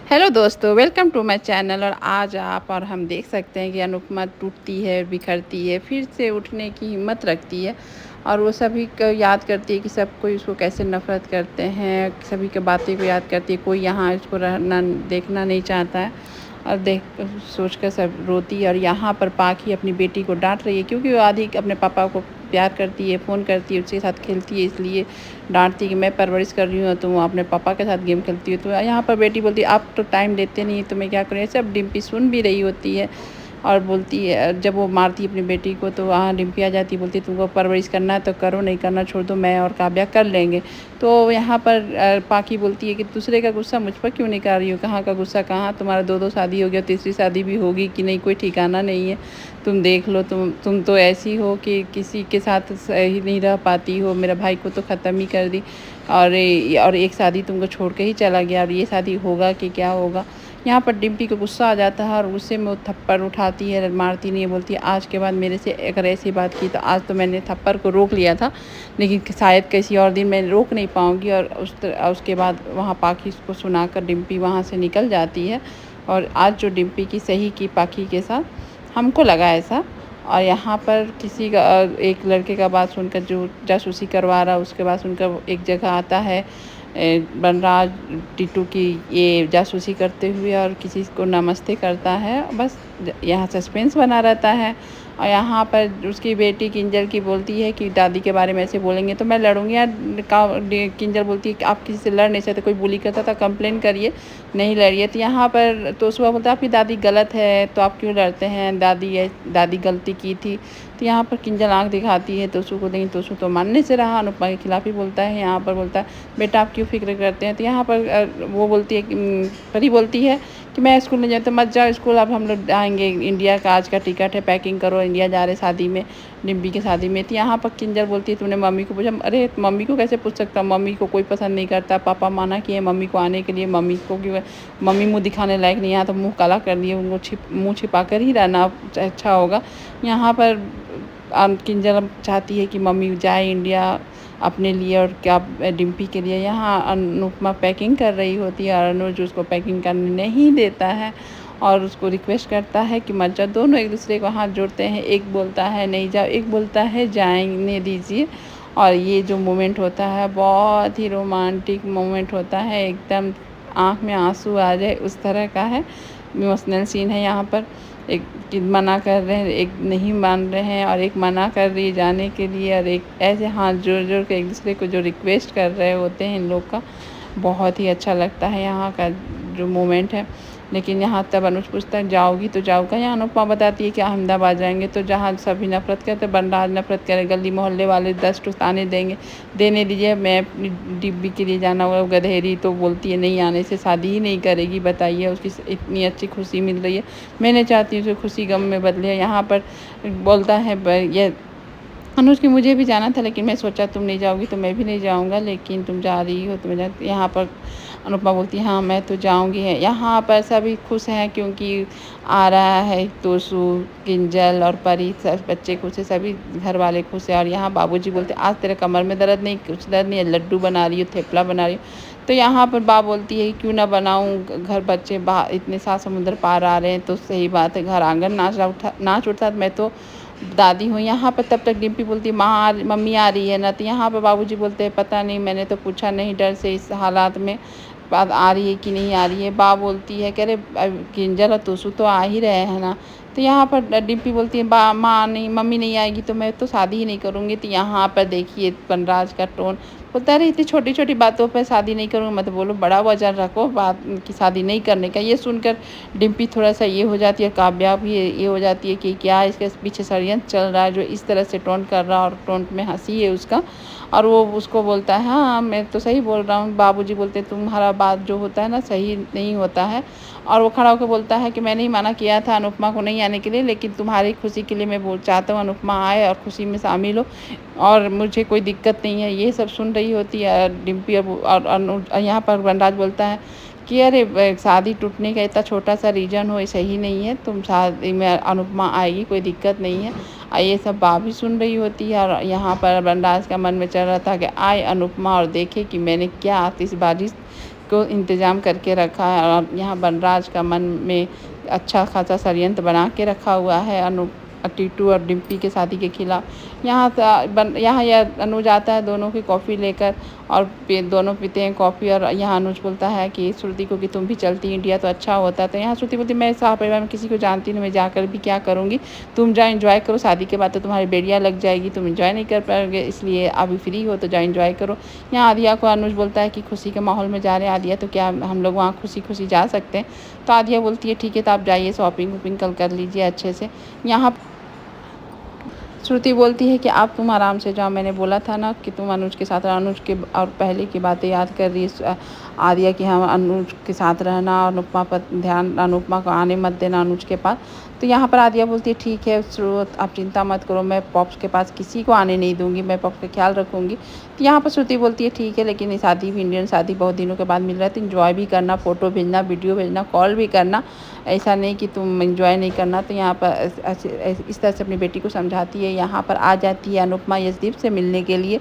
Hello दोस्तों, welcome to my channel. और आज आप और हम देख सकते हैं कि अनुपमा टूटती है, बिखरती है, फिर से उठने की हिम्मत रखती है और वो सभी को याद करती है कि सब कोई उसको कैसे नफ़रत करते हैं, सभी की बातें को याद करती है। कोई यहाँ इसको रहना देखना नहीं चाहता है और देख सोच कर सब रोती है। और यहाँ पर पाखी अपनी बेटी को डांट रही है क्योंकि वो आधी अपने पापा को प्यार करती है, फ़ोन करती है, उसके साथ खेलती है, इसलिए डांटती है कि मैं परवरिश कर रही हूँ तो वो अपने पापा के साथ गेम खेलती है। तो यहाँ पर बेटी बोलती है आप तो टाइम देते नहीं तो मैं क्या करूँ। ये सब डिम्पी सुन भी रही होती है और बोलती है, जब वो मारती है अपनी बेटी को तो वहाँ डिम्पी आ जाती है, बोलती है तुमको परवरिश करना है तो करो, नहीं करना छोड़ दो, मैं और काव्या कर लेंगे। तो यहाँ पर पाखी बोलती है कि दूसरे का गुस्सा मुझ पर क्यों नहीं कर रही हो, कहाँ का गुस्सा कहाँ, तुम्हारा दो शादी हो गया, तीसरी शादी भी होगी कि नहीं, कोई ठिकाना नहीं है। तुम देख लो, तुम तो ऐसी हो कि किसी के साथ सही नहीं रह पाती हो, मेरा भाई को तो ख़त्म ही कर दी और एक शादी तुमको छोड़ के ही चला गया और ये शादी होगा कि क्या होगा। यहाँ पर डिम्पी को गुस्सा आ जाता है और गुस्से में वो थप्पड़ उठाती है, मारती नहीं है, बोलती है आज के बाद मेरे से अगर ऐसी बात की तो आज तो मैंने थप्पड़ को रोक लिया था, लेकिन शायद किसी और दिन मैं रोक नहीं पाऊँगी। और उसके बाद वहाँ पाखी को सुनाकर डिम्पी वहाँ से निकल जाती है। और आज जो डिम्पी की सही की पाखी के साथ, हमको लगा ऐसा। और यहाँ पर किसी का एक लड़के का बात सुनकर जो जासूसी करवा रहा, उसके बाद सुनकर एक जगह आता है बनराज टीटू की ये जासूसी करते हुए और किसी को नमस्ते करता है। बस यहाँ सस्पेंस बना रहता है। और यहाँ पर उसकी बेटी किंजल की बोलती है कि दादी के बारे में ऐसे बोलेंगे तो मैं लड़ूंगी यार। किंजल बोलती है कि आप किसी से लड़ नहीं सकते, कोई बुली करता था कंप्लेन करिए, नहीं लड़िए। तो यहाँ पर तोसुआ बोलता है आपकी दादी गलत है तो आप क्यों लड़ते हैं, दादी गलती की थी। तो यहाँ पर किंजल आँख दिखाती है तोसू को, लेकिन तोसू तो मानने से रहा, अनुपमा के खिलाफ ही बोलता है। यहाँ पर बोलता है बेटा आप क्यों फिक्र करते हैं। तो यहाँ पर वो बोलती है परी बोलती है कि मैं स्कूल नहीं जाता, मत जाओ स्कूल, अब हम लोग आएंगे, इंडिया का आज का टिकट है, पैकिंग करो, इंडिया जा रहे शादी में, डिम्पी की शादी में। तो यहाँ पर किंजल बोलती है तुमने मम्मी को पूछा। अरे मम्मी को कैसे पूछ सकता, मम्मी को कोई पसंद नहीं करता, पापा माना किए मम्मी को आने के लिए, मम्मी को क्यों, मम्मी मुँह दिखाने लायक नहीं, यहाँ तो मुँह काला कर दिए, उनको मुँह छिपा कर ही रहना अच्छा होगा। यहाँ पर किंजल चाहती है कि मम्मी जाए इंडिया अपने लिए और क्या डिम्पी के लिए। यहाँ अनुपमा पैकिंग कर रही होती है और अनुज उसको पैकिंग करने नहीं देता है और उसको रिक्वेस्ट करता है कि मत जाओ। दोनों एक दूसरे को हाथ जोड़ते हैं, एक बोलता है नहीं जाओ, एक बोलता है जाने दीजिए। और ये जो मोमेंट होता है बहुत ही रोमांटिक मोमेंट होता है, एकदम आँख में आंसू आ जाए उस तरह का है, इमोशनल सीन है। यहाँ पर एक मना कर रहे हैं, एक नहीं मान रहे हैं और एक मना कर रही है जाने के लिए, और एक ऐसे हाथ जोड़ जोड़ के एक दूसरे को जो रिक्वेस्ट कर रहे होते हैं इन लोग का, बहुत ही अच्छा लगता है यहाँ का जो मोमेंट है। लेकिन यहाँ तब अनुज पूछता है जाओगी तो जाओगा। यहाँ अनुपमा बताती है कि अहमदाबाद जाएंगे तो जहाँ सभी नफरत करते, बनराज नफरत करे, गली मोहल्ले वाले 10 ठो ताने देंगे, देने दीजिए, मैं अपनी डिब्बी के लिए जाना होगा। गधेरी तो बोलती है नहीं आने से शादी ही नहीं करेगी, बताइए उसकी इतनी अच्छी खुशी मिल रही है, मैं नहीं चाहती हूँ उसकी खुशी गम में बदले। यहाँ पर बोलता है ये अनुज कि मुझे भी जाना था लेकिन मैं सोचा तुम नहीं जाओगी तो मैं भी नहीं जाऊँगा, लेकिन तुम जा रही हो तो मैं यहाँ पर अनुपमा बोलती है हाँ मैं तो जाऊँगी। है यहाँ पर सभी खुश हैं क्योंकि आ रहा है तोसू, किंजल और परी, सब बच्चे खुश है, सभी घर वाले खुश हैं। और यहाँ बाबूजी बोलते आज तेरे कमर में दर्द नहीं, कुछ दर्द नहीं है, लड्डू बना रही हो, थेपला बना रही हो। तो यहाँ पर बाप बोलती है क्यों ना बनाऊँ, घर बच्चे बाहर इतने सात समुंदर पार आ रहे हैं तो सही बात है, घर आंगन नाच उठता, मैं तो दादी हूँ। यहाँ पर तब तक डिम्पी बोलती है मम्मी आ रही है ना। तो यहाँ पर बाबूजी बोलते हैं पता नहीं, मैंने तो पूछा नहीं, डर से इस हालात में बात आ रही है कि नहीं आ रही है। बोलती है कह रहे किंजल और तोसू तो आ ही रहे हैं ना। तो यहाँ पर डिम्पी बोलती है माँ नहीं, मम्मी नहीं आएगी तो मैं तो शादी ही नहीं करूँगी। तो यहाँ पर देखिए बनराज का टोन, बोलता है इतनी छोटी छोटी बातों पर शादी नहीं करूँगा, मत बोलो, बड़ा वजन रखो बात की शादी नहीं करने का। ये सुनकर डिम्पी थोड़ा सा ये हो जाती है, काव्या भी ये हो जाती है कि क्या इसके पीछे षड्यंत्र चल रहा है जो इस तरह से टोन कर रहा है, और टोन में हंसी है उसका। और वो उसको बोलता है हाँ मैं तो सही बोल रहा हूँ। बाबूजी बोलते हैं तुम्हारा बात जो होता है ना सही नहीं होता है। और वो खड़ा होकर बोलता है कि मैंने ही मना किया था अनुपमा को नहीं आने के लिए, लेकिन तुम्हारी खुशी के लिए मैं चाहता हूँ अनुपमा आए और खुशी में शामिल हो, और मुझे कोई दिक्कत नहीं है। ये सब सुन रही होती है डिम्पी। और यहाँ पर बनराज बोलता है कि अरे शादी टूटने का इतना छोटा सा रीज़न हो, ये सही नहीं है, तुम शादी में अनुपमा आएगी, कोई दिक्कत नहीं है। और ये सब बात भी सुन रही होती है। और यहाँ पर बनराज का मन में चल रहा था कि आए अनुपमा और देखे कि मैंने क्या आतिशबाजी को इंतज़ाम करके रखा है और यहाँ वनराज का मन में अच्छा खासा षड्यंत्र बना के रखा हुआ है टीटू और डिम्पी के शादी के खिलाफ। यहाँ यह अनुज आता है दोनों की कॉफ़ी लेकर और दोनों पीते हैं कॉफ़ी और यहाँ अनुज बोलता है कि श्रुति को कि तुम भी चलती इंडिया तो अच्छा होता। तो यहाँ श्रुति बोलती मैं शाह परिवार में किसी को जानती नहीं, मैं जाकर भी क्या करूँगी, तुम जाओ एंजॉय करो, शादी के बाद तो तुम्हारी बेड़िया लग जाएगी, तुम एंजॉय नहीं कर पाओगे, इसलिए अभी फ्री हो तो जाओ एंजॉय करो। यहाँ आदिया को अनुज बोलता है कि खुशी के माहौल में जा रहे हैं आदिया, तो क्या हम लोग वहाँ खुशी खुशी जा सकते हैं। तो आदिया बोलती है ठीक है तो आप जाइए शॉपिंग वॉपिंग कल कर लीजिए अच्छे से। यहाँ श्रुति बोलती है कि आप तुम आराम से जाओ, मैंने बोला था ना कि तुम अनुज के साथ अनुज के और पहले की बातें याद कर रही है आदिया कि हम अनुज के साथ रहना और अनुपमा पर ध्यान, अनुपमा को आने मत देना अनुज के पास। तो यहाँ पर आदिया बोलती है ठीक है श्रुति आप चिंता मत करो, मैं पॉप्स के पास किसी को आने नहीं दूंगी, मैं पॉप्स का ख्याल रखूंगी। तो यहाँ पर श्रुति बोलती है ठीक है लेकिन शादी भी इंडियन शादी बहुत दिनों के बाद मिल रहा है तो इन्जॉय भी करना, फ़ोटो भेजना, वीडियो भेजना, कॉल भी करना, ऐसा नहीं कि तुम एंजॉय नहीं करना। तो यहाँ पर इस तरह से अपनी बेटी को समझाती है। यहाँ पर आ जाती है अनुपमा यशदीप से मिलने के लिए,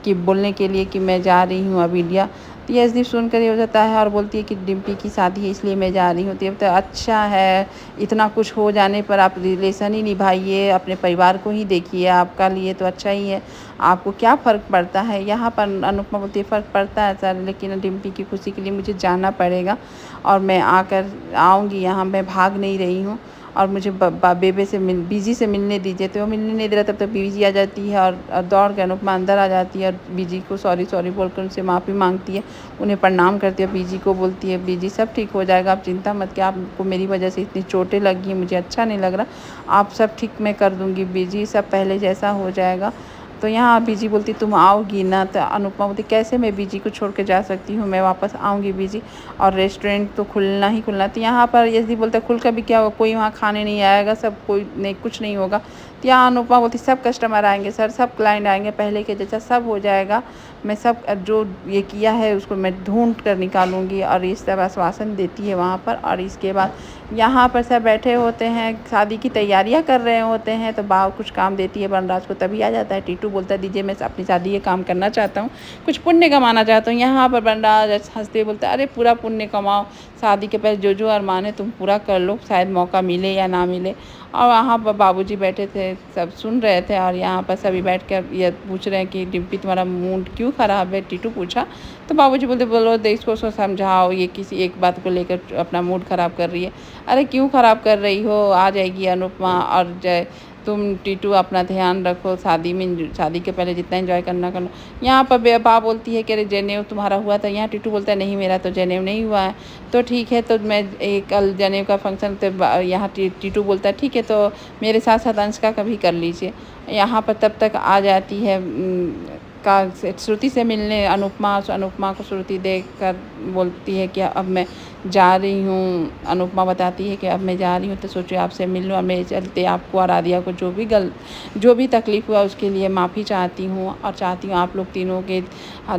बोलने के लिए कि मैं जा रही हूँ अब इंडिया। तो यशदीप सुनकर ये हो जाता है और बोलती है कि डिम्पी की शादी है इसलिए मैं जा रही हूँ। तो अच्छा है, इतना कुछ हो जाने पर आप रिलेशन ही निभाइए, अपने परिवार को ही देखिए, आपका लिए तो अच्छा ही है, आपको क्या फ़र्क पड़ता है। यहाँ पर अनुपमा बोलती है फ़र्क पड़ता है सर, लेकिन डिम्पी की खुशी के लिए मुझे जाना पड़ेगा और मैं आऊँगी यहाँ, मैं भाग नहीं रही हूँ और मुझे बेबे से बीजी से मिलने दीजिए। तो वो मिलने नहीं दे रहा, तब तक बीजी आ जाती है और दौड़ कर अनुपमा अंदर आ जाती है और बीजी को सॉरी बोलकर उनसे माफ़ी मांगती है, उन्हें प्रणाम करती है। बीजी को बोलती है बीजी सब ठीक हो जाएगा, आप चिंता मत कि आपको मेरी वजह से इतनी चोटें लगी हैं, मुझे अच्छा नहीं लग रहा, आप सब ठीक मैं कर दूँगी बीजी, सब पहले जैसा हो जाएगा। तो यहाँ बीजी बोलती तुम आओगी ना। तो अनुपमा बोलती कैसे मैं बीजी को छोड़ के जा सकती हूँ, मैं वापस आऊँगी बीजी, और रेस्टोरेंट तो खुलना ही खुलना। तो यहाँ पर यशदीप बोलता खुल कर भी क्या होगा, कोई वहाँ खाने नहीं आएगा, सब कोई नहीं, कुछ नहीं होगा। तो यहाँ अनुपमा बोलती सब कस्टमर आएंगे सर, सब क्लाइंट आएंगे, पहले के जैसा सब हो जाएगा, मैं सब जो ये किया है उसको मैं ढूंढ कर निकालूंगी। और इस तरह आश्वासन देती है वहाँ पर। और इसके बाद यहाँ पर सब बैठे होते हैं, शादी की तैयारियाँ कर रहे होते हैं। तो बाव कुछ काम देती है वनराज को, तभी आ जाता है टीटू, बोलता है दीजिए मैं अपनी शादी ये काम करना चाहता हूँ, कुछ पुण्य कमाना चाहता हूँ। यहाँ पर वनराज हंसते बोलता है अरे पूरा पुण्य कमाओ, शादी के पहले जो अरमान है तुम पूरा कर लो, शायद मौका मिले या ना मिले। और वहाँ पर बाबूजी बैठे थे, सब सुन रहे थे और यहाँ पर सभी बैठ कर ये पूछ रहे हैं कि डिम्पी तुम्हारा मूड क्यों ख़राब है, टीटू पूछा। तो बाबूजी बोलते बोलो देख इसको समझाओ, ये किसी एक बात को लेकर अपना मूड ख़राब कर रही है। अरे क्यों ख़राब कर रही हो, आ जाएगी अनुपमा और जय, तुम टीटू अपना ध्यान रखो, शादी के पहले जितना एंजॉय करना करना। यहाँ पर बा बोलती है कि अरे जनेऊ तुम्हारा हुआ था, यहाँ टीटू बोलता है नहीं मेरा तो जनेऊ नहीं हुआ है। तो ठीक है, तो मैं कल जनेऊ का फंक्शन, तो यहाँ टीटू बोलता है ठीक है तो मेरे साथ साथ अंशका का भी कर लीजिए। यहाँ पर तब तक आ जाती है श्रुति से मिलने अनुपमा को श्रुति देख कर बोलती है कि अब मैं जा रही हूँ। अनुपमा बताती है कि अब मैं जा रही हूँ तो सोचो आपसे मिल लूँ, और मेरे चलते आपको और आदिया को जो भी तकलीफ़ हुआ उसके लिए माफ़ी चाहती हूँ और चाहती हूँ आप लोग तीनों के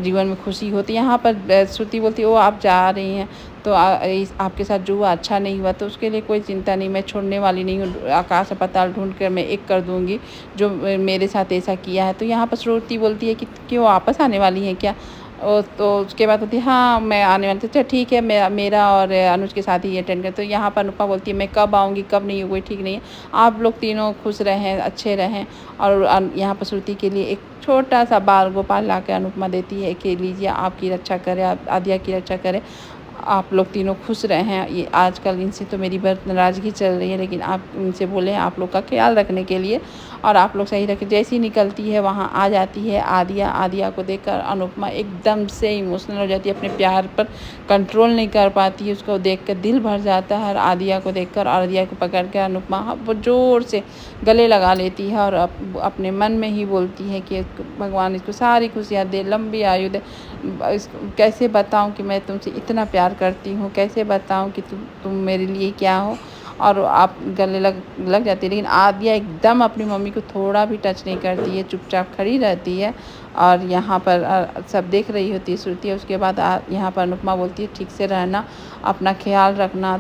जीवन में खुशी होती। यहाँ पर श्रुति बोलती है वो आप जा रही हैं तो आपके साथ जो हुआ अच्छा नहीं हुआ तो उसके लिए कोई चिंता नहीं, मैं छोड़ने वाली नहीं हूँ, आकाश पाताल ढूंढ कर मैं एक कर दूँगी जो मेरे साथ ऐसा किया है। तो यहाँ पर श्रुति बोलती है कि क्यों वापस आने वाली हैं क्या। तो उसके बाद बोलती है हाँ मैं आने वाली थी, अच्छा ठीक है, मेरा और अनुज के साथ ही अटेंड कर। तो यहाँ पर अनुपमा बोलती है मैं कब आऊँगी कब नहीं, कोई ठीक नहीं है, आप लोग तीनों खुश रहें अच्छे रहें। और यहाँ पर श्रुति के लिए एक छोटा सा बाल गोपाल ला के अनुपमा देती है कि लीजिए आपकी रक्षा करे, आप आदिया की रक्षा करें, आप लोग तीनों खुश रहें। ये आजकल इनसे तो मेरी बहुत नाराज़गी चल रही है, लेकिन आप इनसे बोले आप लोग का ख्याल रखने के लिए और आप लोग सही रखें। जैसी निकलती है वहाँ आ जाती है आदिया को देखकर अनुपमा एकदम से इमोशनल हो जाती है, अपने प्यार पर कंट्रोल नहीं कर पाती है, उसको देखकर दिल भर जाता है। और आदिया को देखकर आदिया को पकड़ कर अनुपमा वो ज़ोर से गले लगा लेती है और अपने मन में ही बोलती है कि भगवान इसको सारी खुशियाँ दे, लंबी आयु दे। कैसे बताऊँ कि मैं तुमसे इतना प्यार करती हूँ, कैसे बताऊँ कि तुम मेरे लिए क्या हो। और आप गले लग जाती है, लेकिन आदिया एकदम अपनी मम्मी को थोड़ा भी टच नहीं करती है, चुपचाप खड़ी रहती है। और यहाँ पर सब देख रही होती है श्रुति। उसके बाद यहाँ पर अनुपमा बोलती है ठीक से रहना, अपना ख्याल रखना,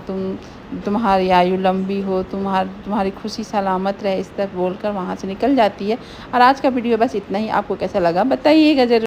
तुम्हारी आयु लंबी हो, तुम्हारी खुशी सलामत रहे, इस तरह बोलकर वहाँ से निकल जाती है। और आज का वीडियो बस इतना ही, आपको कैसा लगा बताइएगा ज़रूर।